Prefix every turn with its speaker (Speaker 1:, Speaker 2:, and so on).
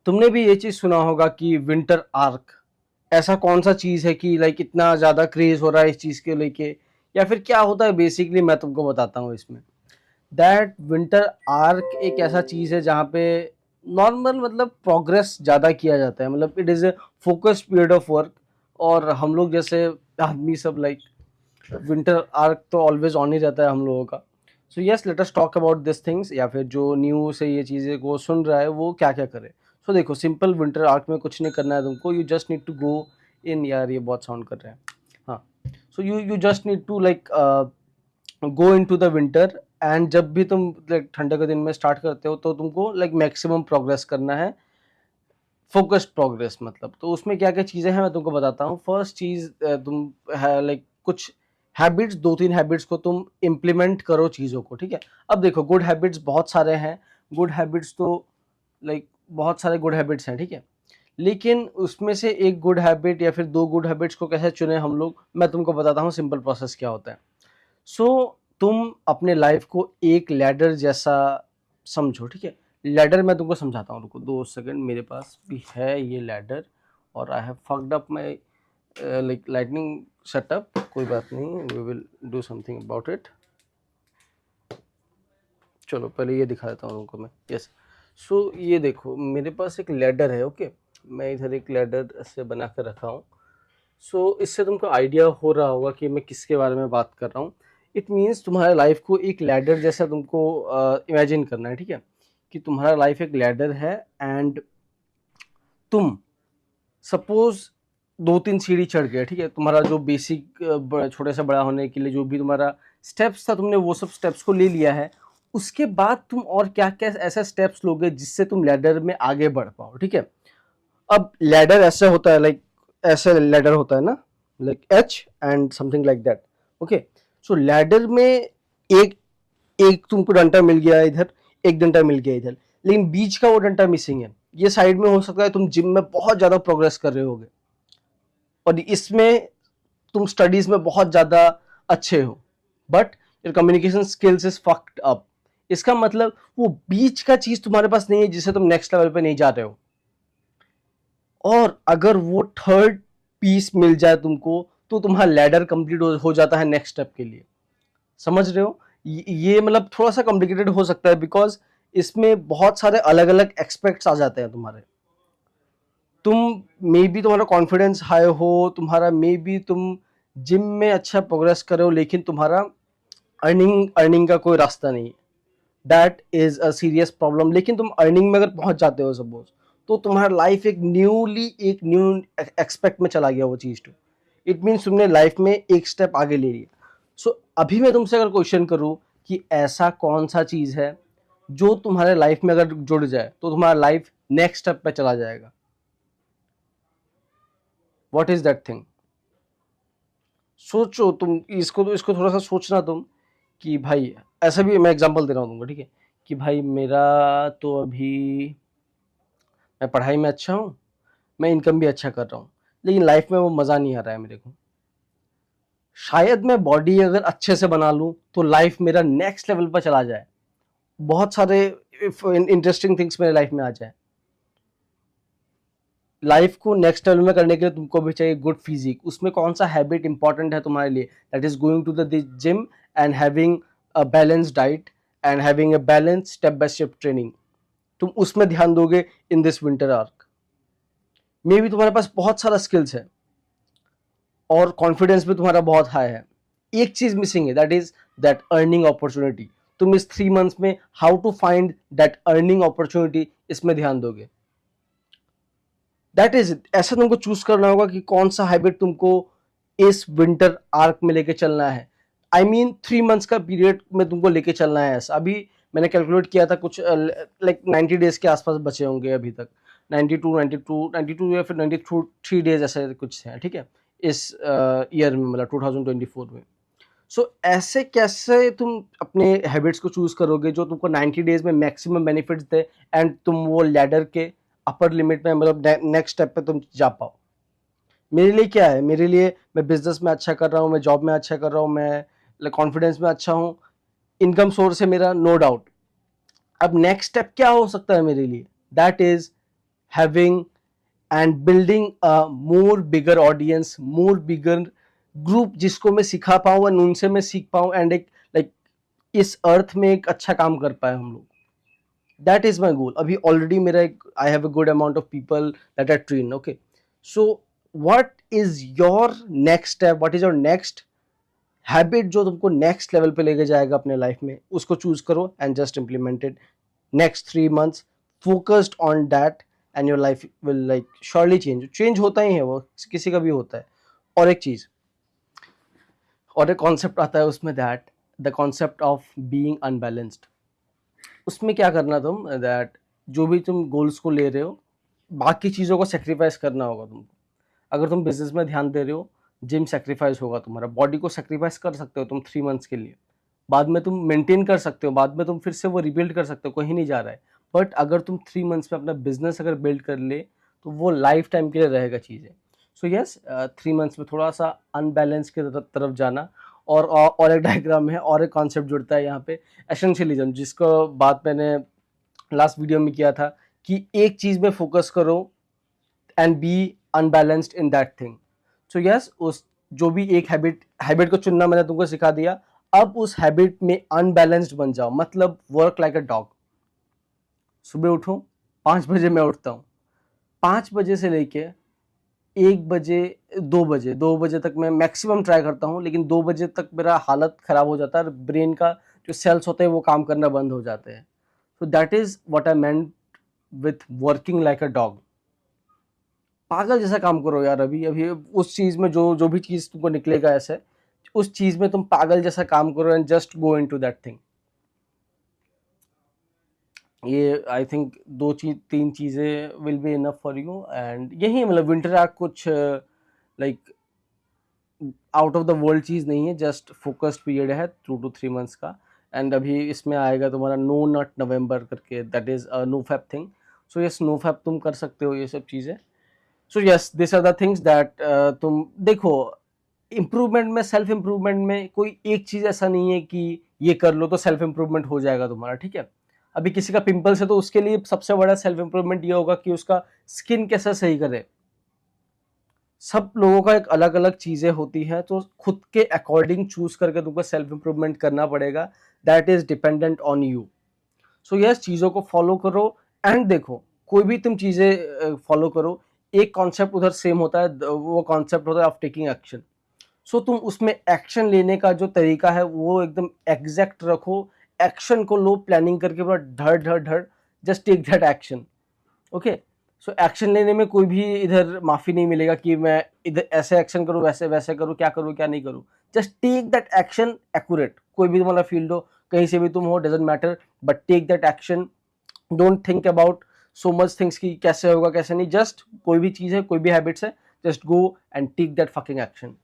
Speaker 1: तुमने भी ये चीज सुना होगा कि विंटर आर्क, ऐसा कौन सा चीज है कि लाइक इतना ज्यादा क्रेज हो रहा है इस चीज के लेके, या फिर क्या होता है बेसिकली, मैं तुमको बताता हूँ इसमें। दैट विंटर आर्क एक ऐसा चीज है जहाँ पे नॉर्मल मतलब प्रोग्रेस ज्यादा किया जाता है, मतलब it is a focused period of work. और हम लोग जैसे आदमी सब लाइक विंटर आर्क तो ऑलवेज ऑन ही रहता है हम लोगों का। So yes, let us talk about this things, या फिर जो न्यू से ये चीज़ें को सुन रहा है वो क्या क्या करे। सो देखो, सिंपल विंटर आर्क में कुछ नहीं करना है तुमको, you just need to go in. यार ये बहुत साउंड कर रहे हैं। हाँ, so you just need to like go in to the winter. And जब भी तुम लाइक ठंडे के दिन में स्टार्ट करते हो तो तुमको लाइक मैक्सिमम प्रोग्रेस करना है, फोकस्ड प्रोग्रेस मतलब। तो उसमें क्या क्या चीज़ें हैं मैं तुमको बताता हूँ। फर्स्ट चीज़, तुम है लाइक कुछ हैबिट्स, 2-3 हैबिट्स को तुम इम्प्लीमेंट करो चीज़ों को, ठीक है। अब देखो, गुड हैबिट्स बहुत सारे हैं। गुड हैबिट्स तो लाइक बहुत सारे गुड हैबिट्स हैं, ठीक है। लेकिन उसमें से एक गुड हैबिट या फिर 2 गुड हैबिट्स को कैसे चुने हम लोग, मैं तुमको बताता हूँ सिंपल प्रोसेस क्या होता है। सो तुम अपने लाइफ को एक लैडर जैसा समझो, ठीक है। लैडर मैं तुमको समझाता हूँ, रुको 2 सेकंड। मेरे पास भी है ये लैडर, और I have fucked up my like lightning setup. कोई बात नहीं, we will do something about it. चलो पहले ये दिखा देता हूँ तुमको मैं। यस, सो ये देखो मेरे पास एक लैडर है, ओके। मैं इधर एक लैडर से बना कर रखा हूँ। सो इससे तुमको आइडिया हो रहा होगा कि मैं किसके बारे में बात कर रहा हूँ। इट मीन्स तुम्हारे लाइफ को एक लैडर जैसा तुमको इमेजिन करना है, ठीक है। कि तुम्हारा लाइफ एक लैडर है, एंड तुम सपोज 2-3 सीढ़ी चढ़ गए, ठीक है। तुम्हारा जो बेसिक छोटे से बड़ा होने के लिए जो भी तुम्हारा स्टेप्स था, तुमने वो सब स्टेप्स को ले लिया है। उसके बाद तुम और क्या क्या ऐसे स्टेप्स लोगे जिससे तुम लैडर में आगे बढ़ पाओ, ठीक है। अब लैडर ऐसे होता है, लाइक ऐसे लैडर होता है ना, like H and something like that, okay. So ladder में एक एक तुमको डंडा मिल गया इधर, एक डंडा मिल गया इधर, लेकिन बीच का वो डंडा मिसिंग है। ये साइड में हो सकता है तुम जिम में बहुत ज्यादा प्रोग्रेस कर रहे होगे, और इसमें तुम स्टडीज में बहुत ज्यादा अच्छे हो, but your communication skills is fucked up. इसका मतलब वो बीच का चीज तुम्हारे पास नहीं है जिससे तुम नेक्स्ट लेवल पे नहीं जा रहे हो। और अगर वो थर्ड पीस मिल जाए तुमको, तो तुम्हारा लैडर कंप्लीट हो जाता है नेक्स्ट स्टेप के लिए। समझ रहे हो? ये मतलब थोड़ा सा कॉम्प्लिकेटेड हो सकता है, बिकॉज इसमें बहुत सारे अलग अलग एक्सपेक्ट्स आ जाते हैं तुम्हारे। तुम मे बी तुम्हारा कॉन्फिडेंस हाई हो, तुम्हारा मे बी तुम जिम में अच्छा प्रोग्रेस करो, लेकिन तुम्हारा अर्निंग का कोई रास्ता नहीं है। That is a serious problem. लेकिन तुम अर्निंग में अगर पहुंच जाते हो सपोज, तो तुम्हारा लाइफ एक न्यू एक्सपेक्ट में चला गया वो चीज। तो इट मीन्स तुमने लाइफ में एक स्टेप आगे ले लिया। सो अभी मैं तुमसे अगर क्वेश्चन करूं कि ऐसा कौन सा चीज है जो तुम्हारे लाइफ में अगर जुड़ जाए तो तुम्हारा लाइफ नेक्स्ट स्टेप पे चला जाएगा, व्हाट इज दैट थिंग? सोचो तुम इसको थोड़ा सा सोचना तुम, कि भाई ऐसा भी मैं एग्जांपल दे रहा हूँ तुमको, ठीक है। कि भाई मेरा तो अभी, मैं पढ़ाई में अच्छा हूँ, मैं इनकम भी अच्छा कर रहा हूँ, लेकिन लाइफ में वो मज़ा नहीं आ रहा है मेरे को। शायद मैं बॉडी अगर अच्छे से बना लूँ तो लाइफ मेरा नेक्स्ट लेवल पर चला जाए, बहुत सारे इंटरेस्टिंग थिंग्स मेरे लाइफ में आ जाए। लाइफ को नेक्स्ट लेवल में करने के लिए तुमको भी चाहिए गुड फिजिक। उसमें कौन सा हैबिट इंपॉर्टेंट है तुम्हारे लिए? That is going to the gym and having a balance diet and having a balance step by step training. तुम उसमें ध्यान दोगे in this winter arc. Maybe तुम्हारे पास बहुत सारा स्किल्स है और कॉन्फिडेंस भी तुम्हारा बहुत हाई है, एक चीज मिसिंग है, that is that earning opportunity. तुम इस 3 मंथ्स में how to find that earning opportunity, इसमें ध्यान दोगे। दैट इज ऐसा तुमको चूज करना होगा कि कौन सा हैबिट तुमको इस विंटर आर्क में लेके चलना है। आई मीन 3 मंथ्स का पीरियड में तुमको लेके चलना है। ऐसा अभी मैंने कैलकुलेट किया था, कुछ लाइक 90 डेज के आसपास बचे होंगे अभी तक। 92 या फिर 93 डेज ऐसे कुछ हैं, ठीक है, इस ईयर में, मतलब 2024 में। सो ऐसे कैसे तुम अपने हैबिट्स को चूज करोगे जो तुमको 90 डेज में मैक्सिमम बेनिफिट्स दे, एंड तुम वो लैडर के अपर लिमिट में, मतलब नेक्स्ट स्टेप पे तुम जा पाओ। मेरे लिए क्या है, मेरे लिए मैं बिजनेस में अच्छा कर रहा हूँ, मैं जॉब में अच्छा कर रहा हूँ, मैं कॉन्फिडेंस में अच्छा हूँ, इनकम सोर्स है मेरा, नो डाउट। अब नेक्स्ट स्टेप क्या हो सकता है मेरे लिए? That is having and building a more bigger audience, more bigger group जिसको मैं सिखा पाऊँ और उनसे मैं सीख पाऊँ एंड एक लाइक इस अर्थ में एक अच्छा काम कर पाए हम लोग. That is my goal. अभी ऑलरेडी मेरा एक I have a good amount of people that I train. Okay, so what is your next step? What is your next habit जो तुमको नेक्स्ट लेवल पे लेके जाएगा अपने लाइफ में? उसको चूज करो and just implement it. Next 3 months focused on that and your life will like surely change होता ही है, वो किसी का भी होता है. और एक चीज और एक कॉन्सेप्ट आता है उसमें, that the concept of being unbalanced. उसमें क्या करना तुम, दैट जो भी तुम गोल्स को ले रहे हो बाकी चीज़ों को सेक्रीफाइस करना होगा तुमको. अगर तुम बिजनेस में ध्यान दे रहे हो, जिम सेक्रीफाइस होगा तुम्हारा, बॉडी को सेक्रीफाइस कर सकते हो तुम 3 months के लिए, बाद में तुम मेंटेन कर सकते हो, बाद में तुम फिर से वो रिबिल्ड कर सकते हो, कोई नहीं जा रहा है. बट अगर तुम 3 months में अपना बिजनेस अगर बिल्ड कर ले तो वो लाइफ टाइम के लिए रहेगा चीज़ें. सो यस, 3 months में थोड़ा सा अनबैलेंस की तरफ जाना. और एक डायग्राम है और एक कॉन्सेप्ट जुड़ता है यहाँ पे, एसेंशियलिज्म, जिसको बात मैंने लास्ट वीडियो में किया था कि एक चीज़ में फोकस करो and be unbalanced in that thing. So yes, उस जो भी एक हैबिट को चुनना मैंने तुमको सिखा दिया. अब उस हैबिट में अनबैलेंस्ड बन जाओ, मतलब वर्क लाइक अ डॉग. सुबह उठो, 5 बजे मैं उठता हूँ, 5 बजे से लेके 1 बजे 2 बजे तक मैं मैक्सिमम ट्राई करता हूँ, लेकिन 2 बजे तक मेरा हालत खराब हो जाता है और ब्रेन का जो सेल्स होते हैं वो काम करना बंद हो जाते हैं. So that is what I meant with working like a dog. पागल जैसा काम करो यार. अभी अभी उस चीज में जो भी चीज तुमको निकलेगा ऐसे, उस चीज में तुम पागल जैसा काम करो and just go into that thing. ये आई थिंक 3 चीजें will be enough for you. And यही मतलब विंटर आर्क कुछ like out of the world चीज नहीं है, जस्ट फोकस्ड पीरियड है 2 to 3 months का. एंड अभी इसमें आएगा तुम्हारा नो नट नवंबर करके, that is no fap thing. So yes, no fap तुम कर सकते हो ये सब चीजें. So yes, this are the things that तुम देखो. इम्प्रूवमेंट में, सेल्फ इम्प्रूवमेंट में कोई एक चीज ऐसा नहीं है कि ये कर लो तो सेल्फ इम्प्रूवमेंट हो जाएगा तुम्हारा. ठीक है, अभी किसी का पिंपल्स है तो उसके लिए सबसे बड़ा सेल्फ इम्प्रूवमेंट ये होगा कि उसका स्किन कैसा सही करे. सब लोगों का एक अलग अलग चीजें होती हैं, तो खुद के अकॉर्डिंग चूज करके तुमको सेल्फ इम्प्रूवमेंट करना पड़ेगा. That is dependent on you. So yes, चीजों को फॉलो करो. एंड देखो, कोई भी तुम चीजें फॉलो करो, एक कॉन्सेप्ट उधर सेम होता है, वो कॉन्सेप्ट होता है ऑफ टेकिंग एक्शन. सो तुम उसमें एक्शन लेने का जो तरीका है वो एकदम एग्जैक्ट रखो. एक्शन को लो, प्लानिंग करके पूरा धड़ धड़ धड़, just take that action. Okay, so action लेने में कोई भी इधर माफी नहीं मिलेगा कि मैं इधर ऐसे एक्शन करूँ, वैसे वैसे करूँ, क्या करूँ क्या नहीं करूँ. Just take that action accurate. कोई भी तुम्हारा फील्ड हो, कहीं से भी तुम हो, doesn't matter, but take that action. Don't think about so much things कि कैसे होगा कैसे नहीं. जस्ट कोई भी चीज़ है, कोई भी हैबिट्स है, just go and take that fucking action.